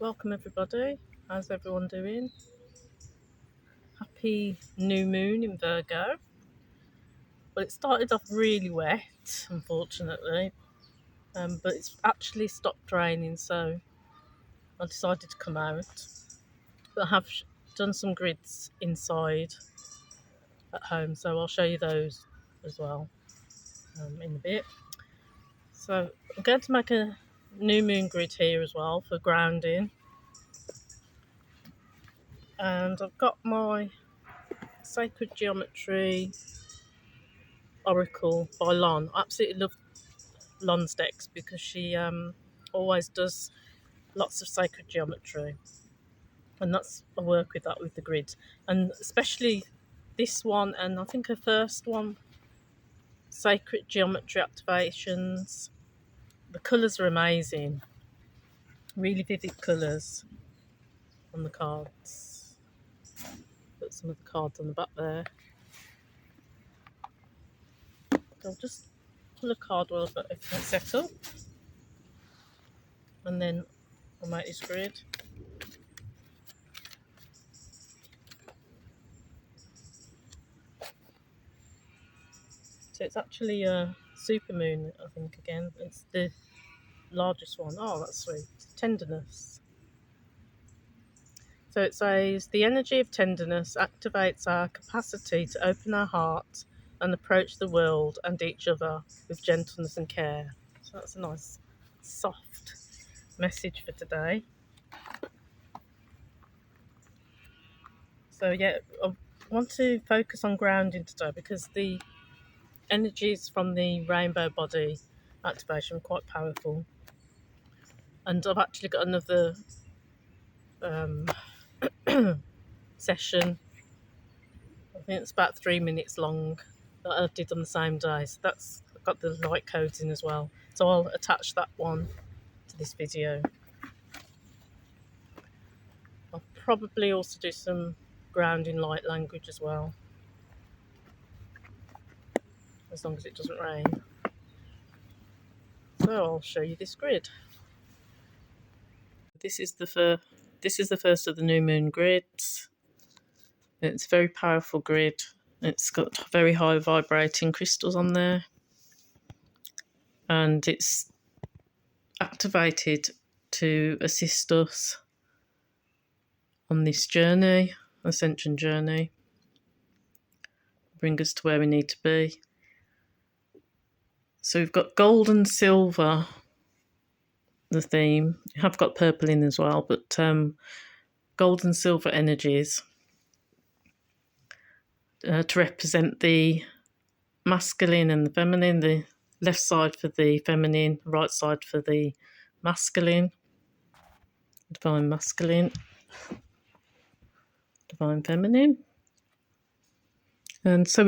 Welcome everybody. How's everyone doing? Happy new moon in Virgo. Well, it started off really wet, unfortunately, but it's actually stopped raining, so I decided to come out. But I have done some grids inside at home, so I'll show you those as well in a bit. So I'm going to make a new moon grid here as well for grounding, and I've got my sacred geometry Oracle by Lon. I absolutely love Lon's decks because she always does lots of sacred geometry, and I work with that with the grids, and especially this one, and I think her first one, sacred geometry activations. The colours are amazing, really vivid colours on the cards. Put some of the cards on the back there. So I'll just pull a card while I've got everything set up, and then I'll make this grid. So it's actually a supermoon, I think, again. It's the largest one. Oh, that's sweet. Tenderness. So it says, the energy of tenderness activates our capacity to open our heart and approach the world and each other with gentleness and care. So that's a nice, soft message for today. So yeah, I want to focus on grounding today because the energies from the rainbow body activation are quite powerful. And I've actually got another um, session. I think it's about 3 minutes long that I did on the same day. So I've got the light codes in as well. So I'll attach that one to this video. I'll probably also do some grounding light language as well, as long as it doesn't rain. So I'll show you this grid. This is the first of the new moon grids. It's a very powerful grid. It's got very high vibrating crystals on there, and it's activated to assist us on this journey, ascension journey, bring us to where we need to be. So we've got gold and silver, the theme. I have got purple in as well, but gold and silver energies to represent the masculine and the feminine, the left side for the feminine, right side for the masculine, divine masculine, divine feminine. And so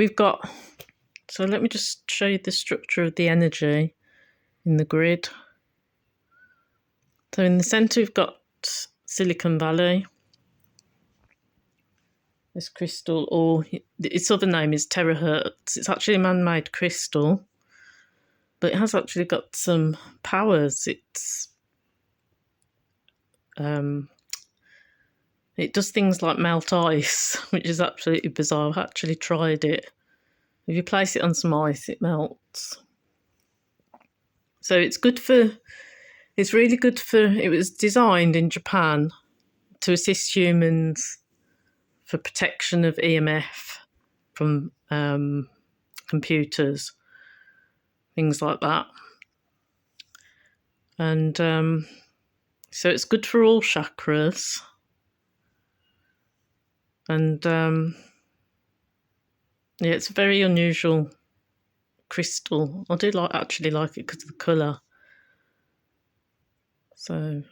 so let me just show you the structure of the energy in the grid. So in the centre we've got Silicon Valley, this crystal, or its other name is terahertz. It's actually a man-made crystal, but it has actually got some powers. It does things like melt ice, which is absolutely bizarre. I've actually tried it. If you place it on some ice, it melts. So it's really good for, it was designed in Japan to assist humans for protection of EMF from computers, things like that. And so it's good for all chakras. And yeah, it's a very unusual crystal. I do actually like it because of the colour. So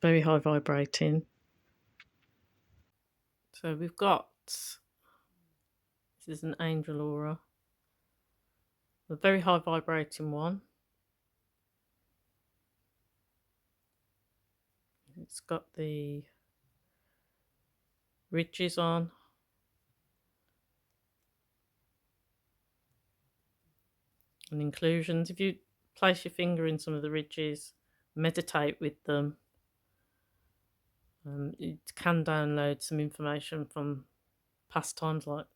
very high vibrating. So we've got, this is an angel aura, a very high vibrating one. It's got the ridges on, and inclusions. If you place your finger in some of the ridges meditate with them. You can download some information from past times like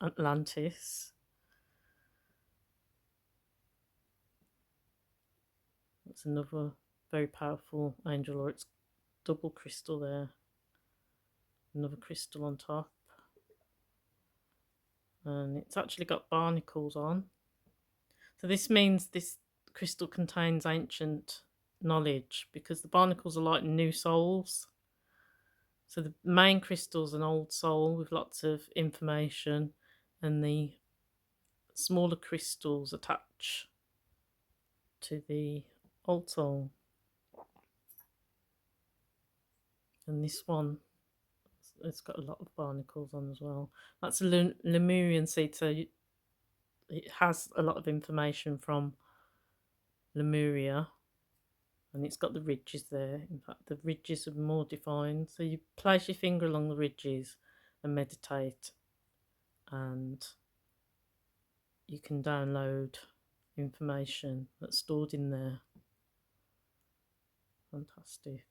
Atlantis. That's another very powerful angel, or it's double crystal there. Another crystal on top. And it's actually got barnacles on. So this means this crystal contains ancient knowledge, because the barnacles are like new souls. So the main crystal's an old soul with lots of information, and the smaller crystals attach to the old soul. And this one, it's got a lot of barnacles on as well. That's a Lemurian seed, so it has a lot of information from Lemuria, and it's got the ridges there. In fact, the ridges are more defined. So you place your finger along the ridges and meditate, and you can download information that's stored in there. Fantastic.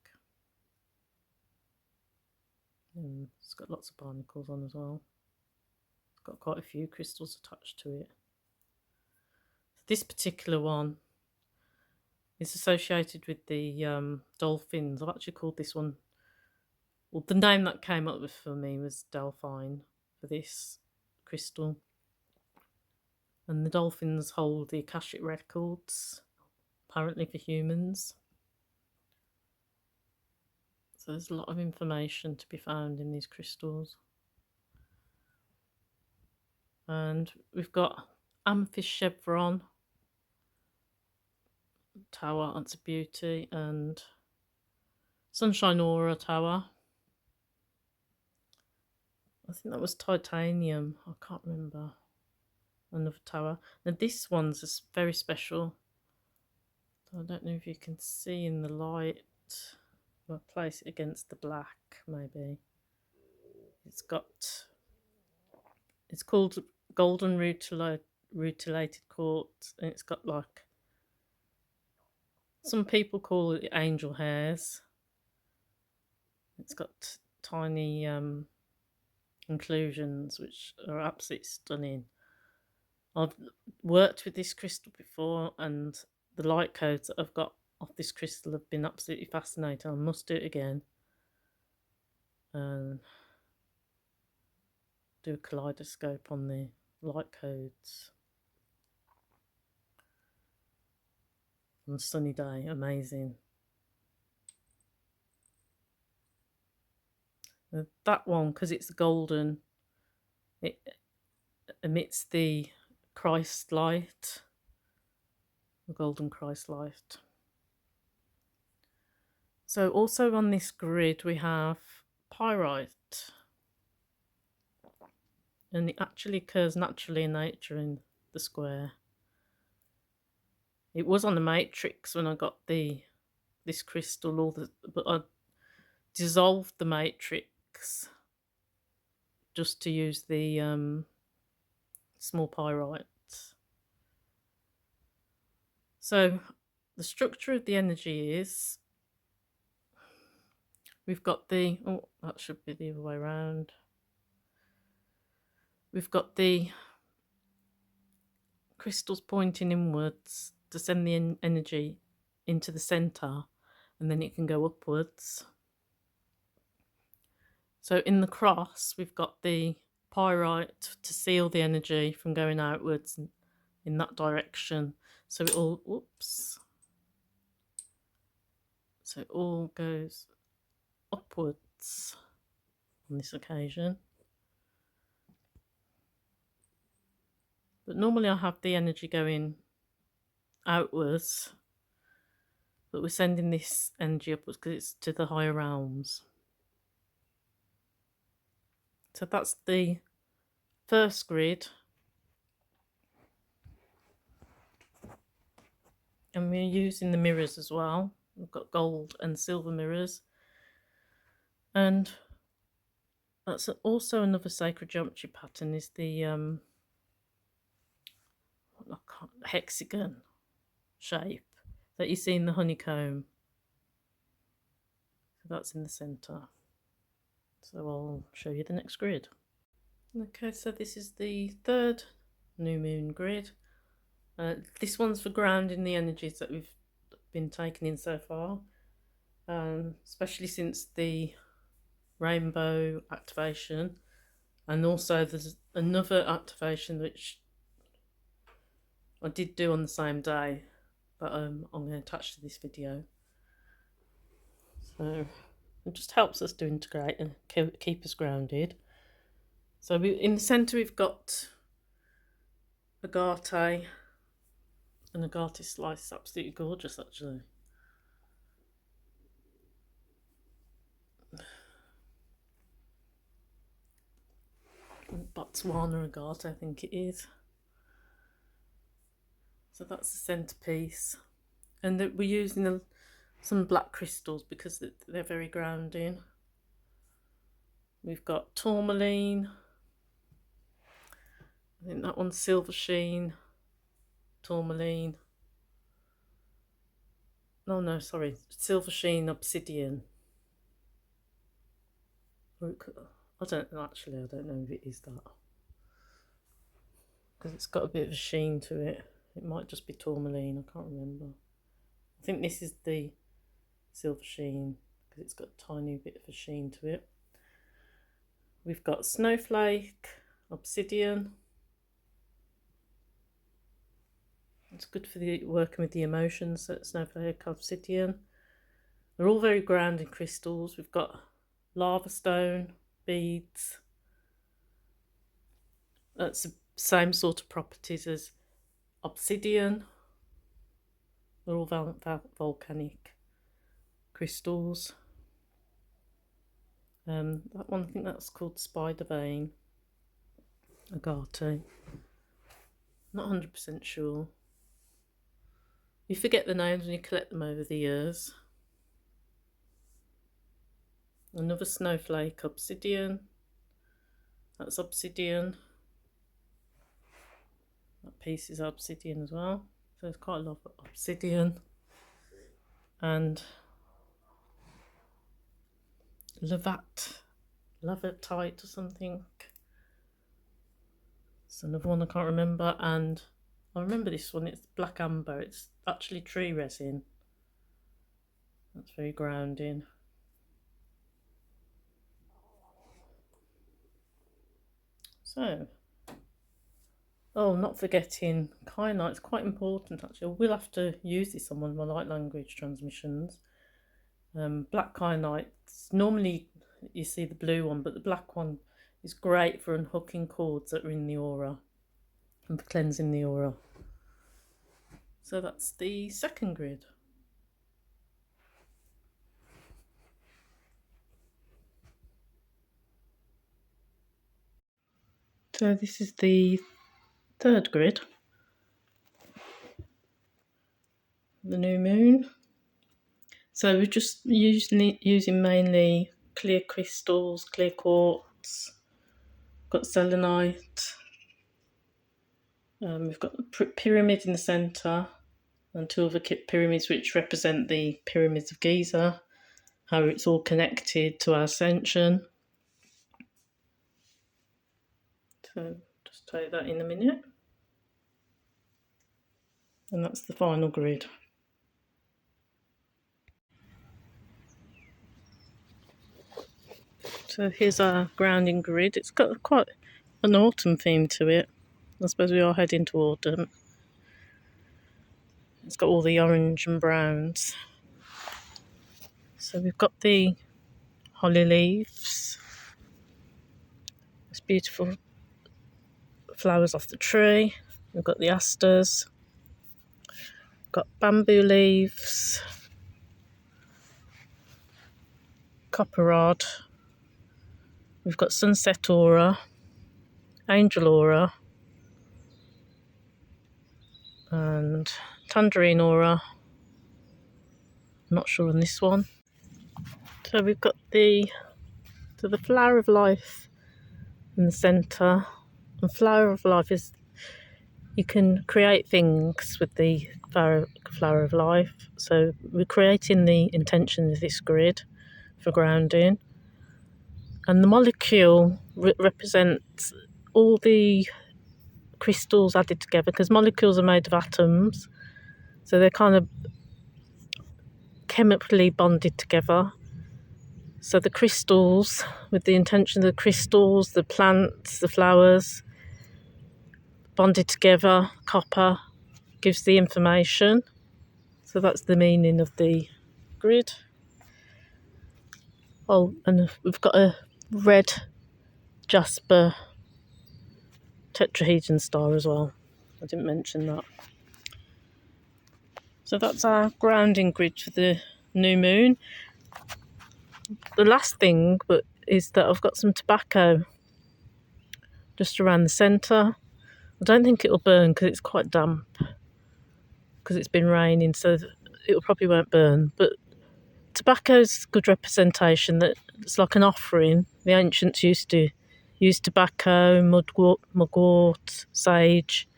And it's got lots of barnacles on as well. It's got quite a few crystals attached to it. This particular one is associated with the dolphins. I've actually called this one, well, the name that came up with for me was Delphine for this crystal. And the dolphins hold the Akashic records, apparently for humans. So there's a lot of information to be found in these crystals. And we've got amethyst chevron tower, that's a beauty, and sunshine aura tower. I think that was titanium, I can't remember. Another tower. Now this one's very special. I don't know if you can see in the light. I'll place it against the black, maybe. It's called golden rutilated quartz, and it's got like, some people call it angel hairs. It's got tiny inclusions which are absolutely stunning. I've worked with this crystal before, and the light codes that I've got off this crystal have been absolutely fascinating. I must do it again and do a kaleidoscope on the light codes. On a sunny day, amazing. That one, because it's golden, it emits the Christ light, the golden Christ light. So also on this grid we have pyrite, and it actually occurs naturally in nature in the square. It was on the matrix when I got this crystal, but I dissolved the matrix just to use the small pyrite. So the structure of the energy is, we've got that should be the other way around. We've got the crystals pointing inwards to send the energy into the centre, and then it can go upwards. So in the cross, we've got the pyrite to seal the energy from going outwards in that direction. So it all goes upwards on this occasion. But normally I have the energy going outwards, but we're sending this energy upwards because it's to the higher realms. So that's the first grid. And we're using the mirrors as well. We've got gold and silver mirrors. And that's also another sacred geometry pattern, is the hexagon shape. that you see in the honeycomb. So that's in the centre. So I'll show you the next grid. Okay, so this is the third new moon grid. This one's for grounding the energies that we've been taking in so far, especially since the rainbow activation, and also there's another activation which I did do on the same day, but I'm going to attach to this video. So it just helps us to integrate and keep us grounded. So in the centre we've got agate, and agate slice is absolutely gorgeous actually. Botswana agate, I think it is. So that's the centerpiece, and we're using some black crystals because they're very grounding. We've got tourmaline, I think that one's silver sheen, tourmaline. No, sorry, silver sheen obsidian. I don't know if it is that, because it's got a bit of a sheen to it. It might just be tourmaline, I can't remember. I think this is the silver sheen because it's got a tiny bit of a sheen to it. We've got snowflake, obsidian. It's good for working with the emotions, snowflake, obsidian. They're all very grounding crystals. We've got lava stone, beads. That's the same sort of properties as obsidian. They're all volcanic crystals. That one, I think that's called spider vein agate. Not 100% sure. You forget the names when you collect them over the years. Another snowflake, obsidian. That's obsidian. That piece is obsidian as well. So there's quite a lot of obsidian. And lavatite or something. It's another one I can't remember. And I remember this one, it's black amber. It's actually tree resin. That's very grounding. So, not forgetting kyanite. It's quite important actually. I will have to use this on one of my light language transmissions. Black kyanite, normally you see the blue one, but the black one is great for unhooking cords that are in the aura and for cleansing the aura. So that's the second grid. So this is the third grid, the new moon. So we're just using mainly clear crystals, clear quartz. Got selenite. We've got the pyramid in the centre and two other pyramids which represent the pyramids of Giza, how it's all connected to our ascension. So just tell you that in a minute. And that's the final grid. So here's our grounding grid. It's got quite an autumn theme to it. I suppose we are heading to autumn. It's got all the orange and browns. So we've got the holly leaves. It's beautiful flowers off the tree. We've got the asters. We've got bamboo leaves. Copper rod. We've got sunset aura. Angel aura. And tangerine aura. I'm not sure on this one. So we've got the flower of life in the centre. And flower of life is, you can create things with the flower of life. So we're creating the intention of this grid for grounding. And the molecule represents all the crystals added together, because molecules are made of atoms, so they're kind of chemically bonded together. So the crystals, with the intention of the crystals, the plants, the flowers, bonded together, copper, gives the information. So that's the meaning of the grid. Oh, and we've got a red jasper tetrahedron star as well. I didn't mention that. So that's our grounding grid for the new moon. The last thing is that I've got some tobacco just around the centre. I don't think it'll burn because it's quite damp, because it's been raining, so it probably won't burn. But tobacco's a good representation, that it's like an offering. The ancients used to use tobacco, mugwort, sage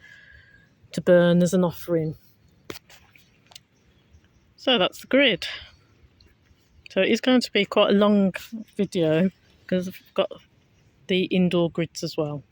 to burn as an offering. So that's the grid. So it is going to be quite a long video because I've got the indoor grids as well.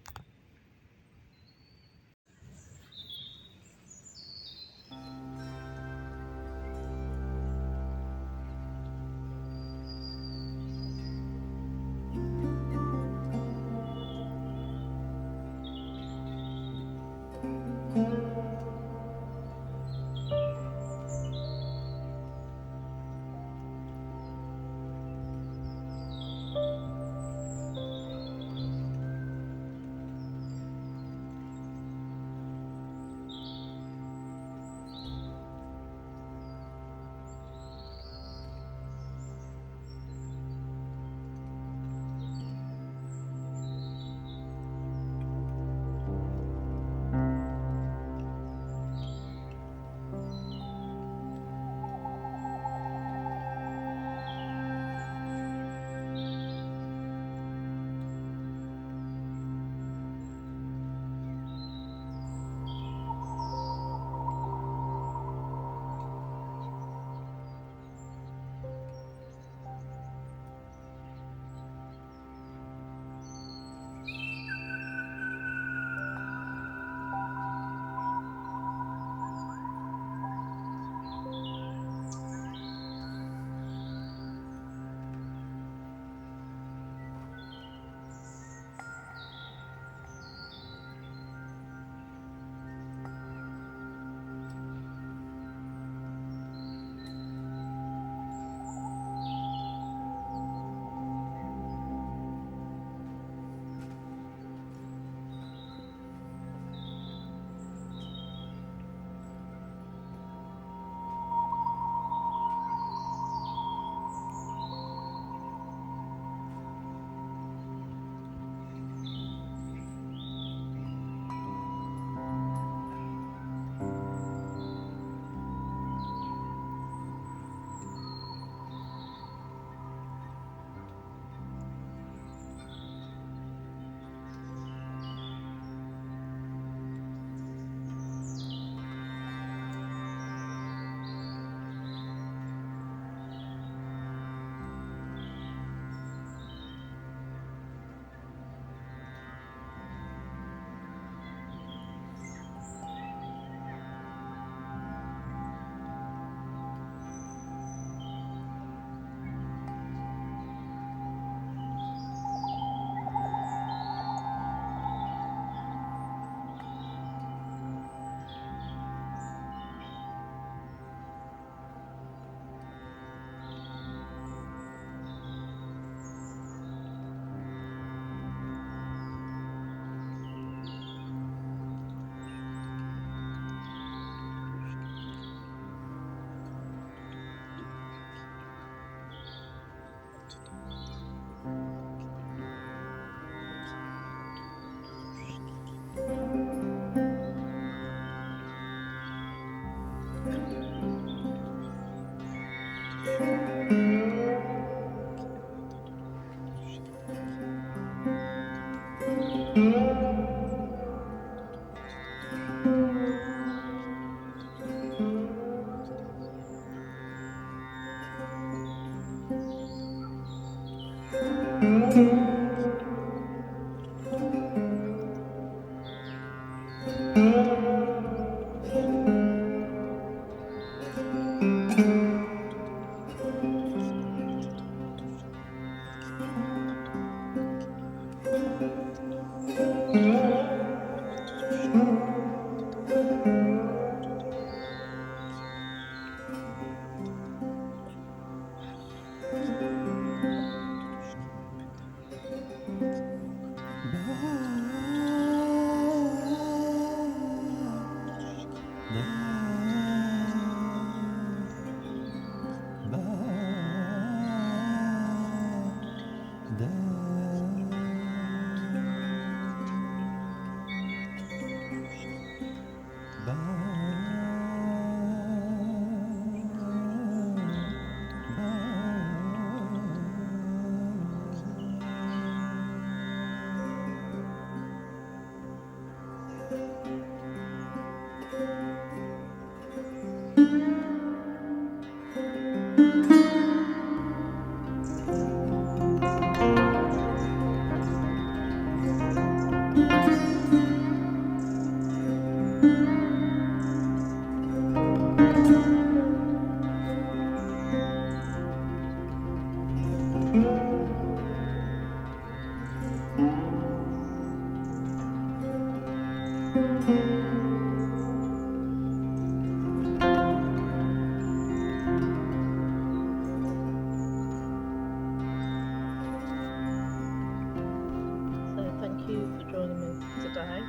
So thank you for joining me today.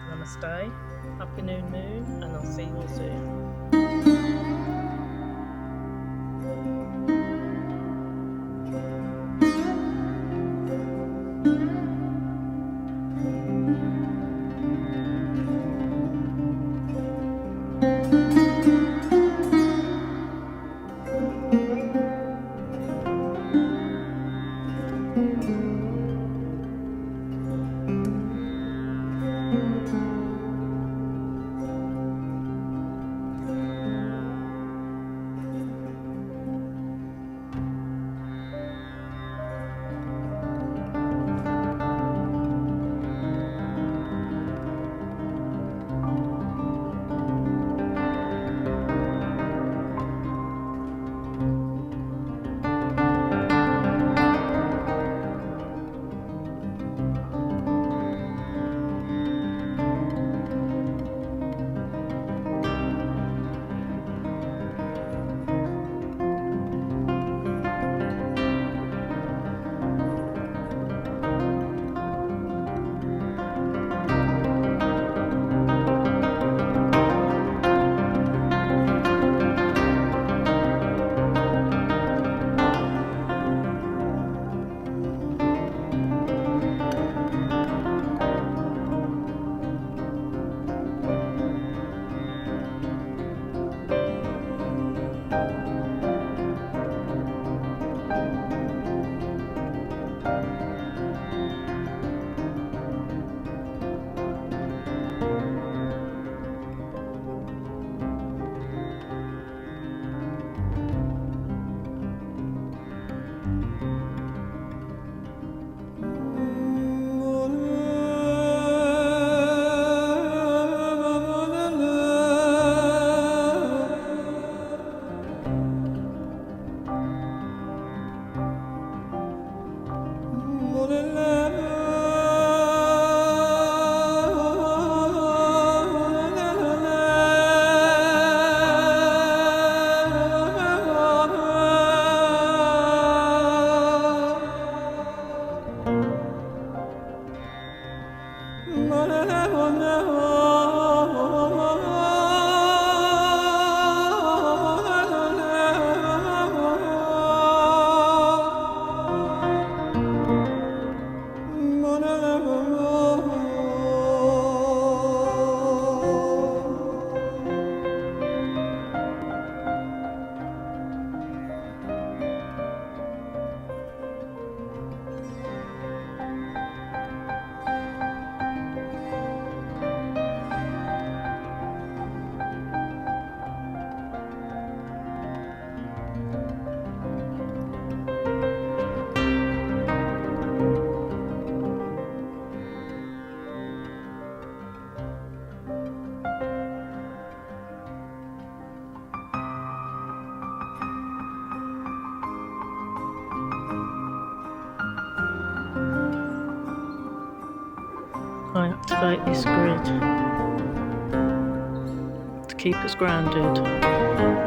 Namaste, happy new moon, and I'll see you all soon. I activate this grid to keep us grounded.